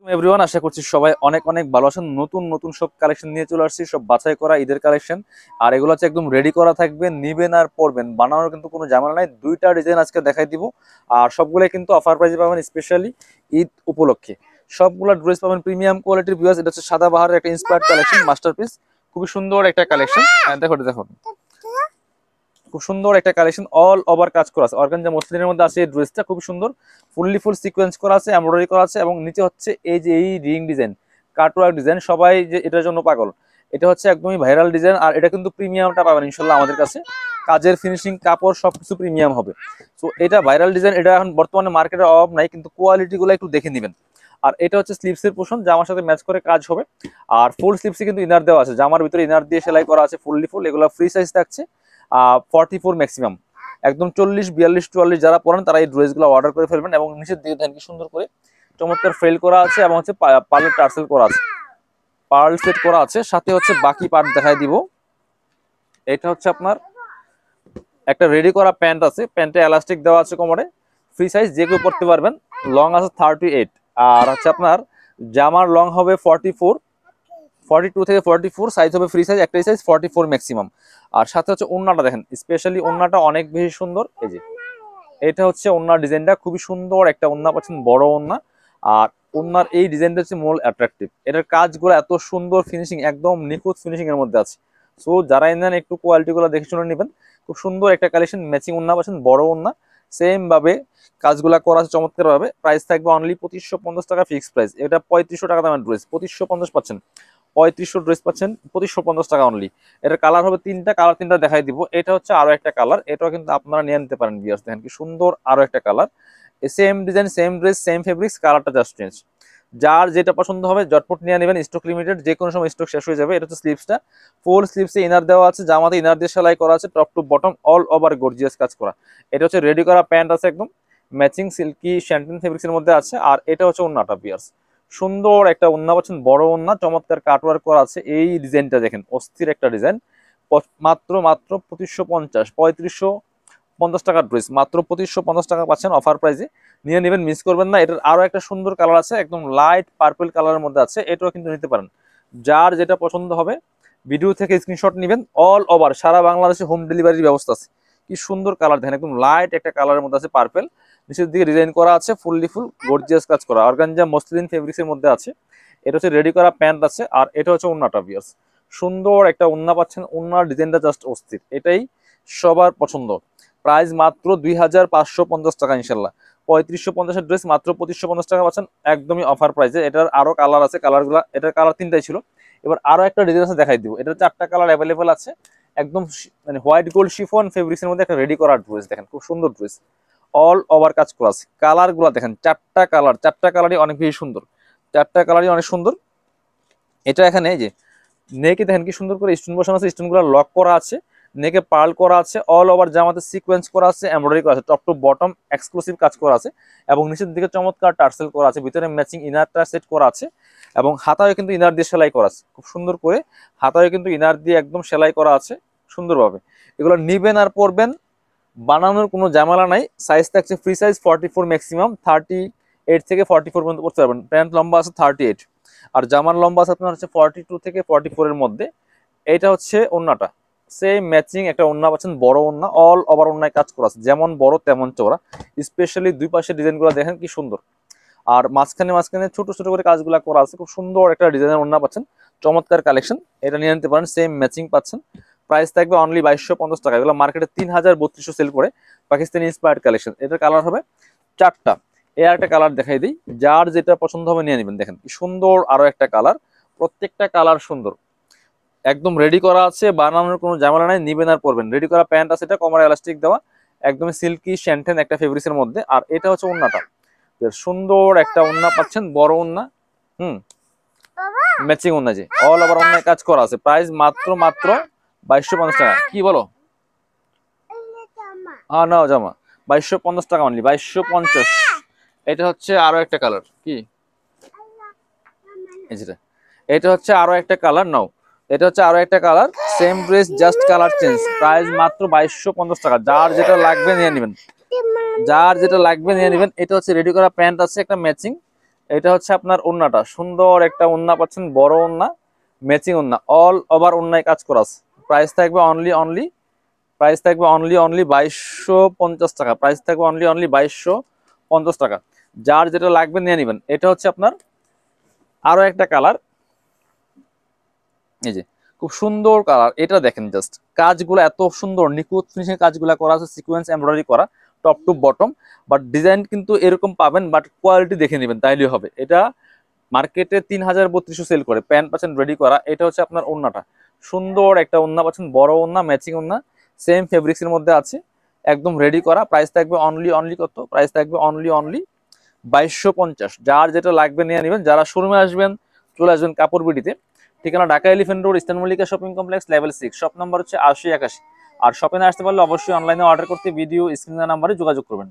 Everyone, আশা করছি সবাই অনেক অনেক ভালো আছেন। নতুন নতুন সব কালেকশন নিয়ে চলে আসছি, সব বাছাই করা ঈদের কালেকশন। আর এগুলো হচ্ছে একদম রেডি করা থাকবে, নিবেন আর পরবেন, বানানোর কিন্তু কোনো ঝামেলা নাই। দুইটা ডিজাইন আজকে দেখাই দিব, আর সবগুলোই কিন্তু অফার প্রাইসে পাবেন, স্পেশালি ঈদ উপলক্ষে। সবগুলো ড্রেস পাবেন প্রিমিয়াম কোয়ালিটির ভিউয়ার্স। এটা হচ্ছে সাদাবাহারের একটা ইন্সপায়ার্ড কালেকশন, মাস্টারপিস, খুবই সুন্দর একটা কালেকশন। দেখো দেখো, খুব সুন্দর একটা কালেকশন, অল ওভার কাজ করা আছে, অর্গানজা মসলিনের মধ্যে আছে। এই ড্রেসটা খুব সুন্দর, ফুল সিকোয়েন্স করা আছে, এমব্রয়ডারি করা আছে, এবং নিচে হচ্ছে এই যে এই রিং ডিজাইন, কাটওয়ার্ক ডিজাইন, সবাই যে এটার জন্য পাগল। এটা হচ্ছে একদমই ভাইরাল ডিজাইন, আর এটা কিন্তু প্রিমিয়ামটা পাবেন ইনশাল্লাহ আমাদের কাছে। কাজের ফিনিশিং, কাপড় সবকিছু প্রিমিয়াম হবে। তো এটা ভাইরাল ডিজাইন, এটা এখন বর্তমানে মার্কেটের অভাব নাই, কিন্তু কোয়ালিটিগুলো একটু দেখে নেবেন। আর এটা হচ্ছে স্লিভসের পোর্শন, জামার সাথে ম্যাচ করে কাজ হবে। আর ফুল স্লিভসে কিন্তু ইনার দেওয়া আছে, জামার ভিতরে ইনার দিয়ে সেলাই করা আছে ফুল। এগুলো ফ্রি সাইজ থাকছে 44 ম্যাক্সিমাম। একদম 40, 42, 44 যারা পড়েন তারা এই ড্রেসগুলো অর্ডার করে ফেলবেন। এবং নিচের দিকে দেখেন কি সুন্দর করে চমৎকার ফ্রেল করা আছে, এবং হচ্ছে পার্লের টার্সেল করা আছে, পার্ল সেট করা আছে। সাথে হচ্ছে বাকি পার্ট দেখাই দিব। এটা হচ্ছে আপনার একটা রেডি করা প্যান্ট আছে, প্যান্টে এলাস্টিক দেওয়া আছে কোমরে, ফ্রি সাইজ, যে কেউ পড়তে পারবেন। লং আছে 38, আর হচ্ছে আপনার জামার লং হবে 44, 42 থেকে 44 সাইজ হবে ফ্রি সাইজ, একটাই সাইজ 44 ম্যাক্সিমাম। আর সাথে হচ্ছে ওন্নাটা দেখেন, স্পেশালি ওন্নাটা অনেক বেশি সুন্দর। এই যে এটা হচ্ছে ওন্নার ডিজাইনটা, খুবই সুন্দর একটা ওন্না পাচ্ছেন, বড় ওন্না। আর ওন্নার এই ডিজাইনটা হচ্ছে মূল অ্যাট্রাকটিভ। এটার কাজগুলো এত সুন্দর, ফিনিশিং একদম নিখুঁত ফিনিশিং এর মধ্যে আছে। সো যারা নেন একটু কোয়ালিটিগুলো দেখে শুনে নেবেন। খুব সুন্দর একটা কালেকশন, ম্যাচিং ওন্না পাচ্ছেন, বড় ওন্না, সেম ভাবে কাজগুলা করা আছে চমৎকার ভাবে। প্রাইস থাকবে অনলি 2550 টাকা ফিক্সড প্রাইস। এটা 3500 টাকা দামের ড্রেস, 2550 পাচ্ছেন। 3500 ড্রেস পাচ্ছেন 2550 টাকা অনলি। এটার কালার হবে তিনটা, কালার তিনটা দেখাই দিব। এটা হচ্ছে আরো একটা কালার, এটাও কিন্তু আপনারা নিয়ে নিতে পারেন ভিউয়ার্স। দেখেন কি সুন্দর আরো একটা colour, same design, same dress, same fabrics, কালারটা জাস্ট চেঞ্জ। যার যেটা পছন্দ হবে জটপট নিয়ে নেবেন, স্টক লিমিটেড, যে কোনো সময় স্টক শেষ হয়ে যাবে। এটা হচ্ছে স্লিভসটা, ফুল স্লিভসে ইনার দেওয়া আছে, জামাতে ইনার দিয়ে সেলাই করা আছে, top to bottom all over gorgeous কাজ করা। এটা হচ্ছে রেডি করা প্যান্ট আছে, একদম ম্যাচিং সিল্কি শ্যান্টিন ফেব্রিক্সের মধ্যে আছে। আর এটা হচ্ছে ওন্নাটা ভিউয়ার্স, সুন্দর একটা ওন্না পাচ্ছেন, বড় ওন্না, চমৎকার কাটওয়ার্ক করা আছে। এই ডিজাইনটা দেখেন, অস্থির একটা ডিজাইন। মাত্র মাত্র 2550, 3550 টাকার ড্রেস, মাত্র 2550 টাকা পাচ্ছেন অফার প্রাইসে। নিয়ে নেবেন, মিস করবেন না। এটার আরো একটা সুন্দর কালার আছে, একদম লাইট পার্পল কালারের মধ্যে আছে, এটাও কিন্তু নিতে পারেন। যার যেটা পছন্দ হবে ভিডিও থেকে স্ক্রিনশট নেবেন। অল ওভার সারা বাংলাদেশে হোম ডেলিভারির ব্যবস্থা আছে। কি সুন্দর কালার দেখেন, একদম লাইট একটা কালারের মধ্যে আছে, পার্পল, নিচের দিকে ডিজাইন করা আছে, ফুল গর্জিয়াস কাজ করা, অর্গানজা মসলিন ফেব্রিক্সের মধ্যে আছে। এটা হচ্ছে রেডি করা প্যান্ট আছে, আর এটা হচ্ছে ওন্নাটা ভিউয়ার্স। সুন্দর একটা ওন্না পাচ্ছেন, ওন্নার ডিজাইনটা জাস্ট অস্থির, এটাই সবার পছন্দ। প্রাইস মাত্র 2550 টাকা ইনশাল্লাহ। 3550 ড্রেস মাত্র 2550 টাকা পাচ্ছেন, একদমই অফার প্রাইসে। এটার আরো কালার আছে, কালারগুলো, এটার কালার তিনটাই ছিল। এবার আরো একটা ডিজাইন আছে, দেখাই দিব। এটার 4টা কালার অ্যাভেলেবেল আছে। একদম মানে হোয়াইট গোল্ড শিফন ফেব্রিক্সের মধ্যে একটা রেডি করা ড্রেস, দেখেন খুব সুন্দর ড্রেস, অল ওভার কাজ করা আছে। কালার গুলা দেখেন, 4টা কালার, 4টা কালারই অনেক বেশি সুন্দর, 4টা কালারই অনেক সুন্দর। এটা এখানে এই যে নেকে দেখেন কি সুন্দর করে স্টোন বসানো আছে, স্টোন গুলো লক করা আছে, নেকে পার্ল করা আছে, অল ওভার জামাতে সিকোয়েন্স করা আছে, এমব্রয়ডারি করা আছে, টপ টু বটম এক্সক্লুসিভ কাজ করা আছে। এবং নিচের দিকে চমৎকার টার্সেল করা আছে, ভিতরে ম্যাচিং ইনারটা সেট করা আছে। এবং হাতায় কিন্তু ইনার দিয়ে সেলাই করা আছে খুব সুন্দর করে, হাতায় কিন্তু ইনার দিয়ে একদম সেলাই করা আছে সুন্দরভাবে। এগুলো নিবেন আর পরবেন, বানানোর কোনো ঝামেলা নাই। সাইজ থাকছে ফ্রি সাইজ 44 ম্যাক্সিমাম, 38 থেকে 44 পর্যন্ত করতে পারবেন। প্যান্ট লম্বা আছে 38, আর জামার লম্বা আছে আপনার হচ্ছে 42 থেকে 44 এর মধ্যে। এইটা হচ্ছে ওন্নাটা, সেম ম্যাচিং একটা ওন্না পাচ্ছেন, বড় ওন্না, অল ওভার ওন্নায় কাজ করা আছে, যেমন বড় তেমন চওড়া। স্পেশালি দুই পাশের ডিজাইনগুলো দেখেন কি সুন্দর। আর মাঝখানে মাঝখানে ছোট ছোট করে কাজগুলো করা আছে, খুব সুন্দর একটা ডিজাইনের ওন্না পাচ্ছেন, চমৎকার কালেকশন। এটা নিয়ে নিতে পারেন, সেম ম্যাচিং পাচ্ছেন। প্রাইস থাকবে অনলি 2250 টাকা। এগুলো মার্কেটে 3032 সেল করে, পাকিস্তানি ইন্সপায়ার্ড কালেকশন। এটার কালার হবে 4টা। এর একটা কালার দেখাই দিই, যার যেটা পছন্দ হবে নিয়ে নেবেন। দেখেন কি সুন্দর আরো একটা কালার, প্রত্যেকটা কালার সুন্দর, একদম রেডি করা আছে, বানানোর কোনো ঝামেলা নাই, নিবেন আর পরবেন। রেডি করা প্যান্ট আছে, এটা কোমরে এলাস্টিক দেওয়া, একদম সিল্কি শ্যান্টেন একটা ফেব্রিক্সের মধ্যে। আর এটা হচ্ছে ওন্নাটা, বেশ সুন্দর একটা ওন্না পাচ্ছেন, বড় ওন্না, হুম, ম্যাচিং ওন্না, যে অল ওভার ওন্নায় কাজ করা আছে। প্রাইস মাত্র মাত্র 2250 টাকা। কি বলো? হ্যাঁ নাও জামা, 2250 টাকা অনলি, 2250। এটা হচ্ছে আরো একটা কালার, কি যেটা, এটা হচ্ছে আরো একটা কালার, নাও, এটা হচ্ছে আরো একটা colour, same dress just colour change. Price মাত্র 2250 টাকা। যার যেটা লাগবে নিয়ে নেবেন, যার যেটা লাগবে নিয়ে নেবেন। এটা হচ্ছে রেডি করা প্যান্ট আছে একটা ম্যাচিং, এটা হচ্ছে আপনার ওন্নাটা, সুন্দর একটা ওন্না পাচ্ছেন, বড় ওন্না, ম্যাচিং ওন্না, অল ওভার ওন্নায় কাজ করা আছে। প্রাইস থাকবে অনলি প্রাইস থাকবে অনলি 2250 টাকা। প্রাইস থাকবে অনলি 2250 টাকা। যার যেটা লাগবে নিয়ে নেবেন। এটা হচ্ছে আপনার আরো একটা কালার, এই যে খুব সুন্দর কালার। এটা দেখেন জাস্ট কাজগুলো এত সুন্দর, নিখুঁত ফিনিশিং কাজগুলো করা আছে, সিকোয়েন্স এমব্রয়ডারি করা top to bottom. But design কিন্তু এরকম পাবেন, বাট কোয়ালিটি দেখে নেবেন তাইলেই হবে। এটা মার্কেটে 3032 সেল করে, প্যান্ট পাচ্ছেন রেডি করা। এটা হচ্ছে আপনার ওন্নাটা, সুন্দর একটা ওন্না পাচ্ছেন, বড় ওন্না, ম্যাচিং ওন্না, সেম ফেব্রিক্স এর মধ্যে আছে, একদম রেডি করা। প্রাইস থাকবে অনলি কত, প্রাইস থাকবে অনলি 2250। যার যেটা লাগবে নিয়ে নেবেন। যারা শোরুমে আসবেন চলে আসবেন কাপড় বিডিতে, ঠিকানা Dhaka elephant road, eastern Mallika shopping complex, level 6, shop number হচ্ছে 8081। আর শপে না আসতে পারলে অবশ্যই অনলাইনে অর্ডার করতে ভিডিও স্ক্রিনের নাম্বারে যোগাযোগ করবেন।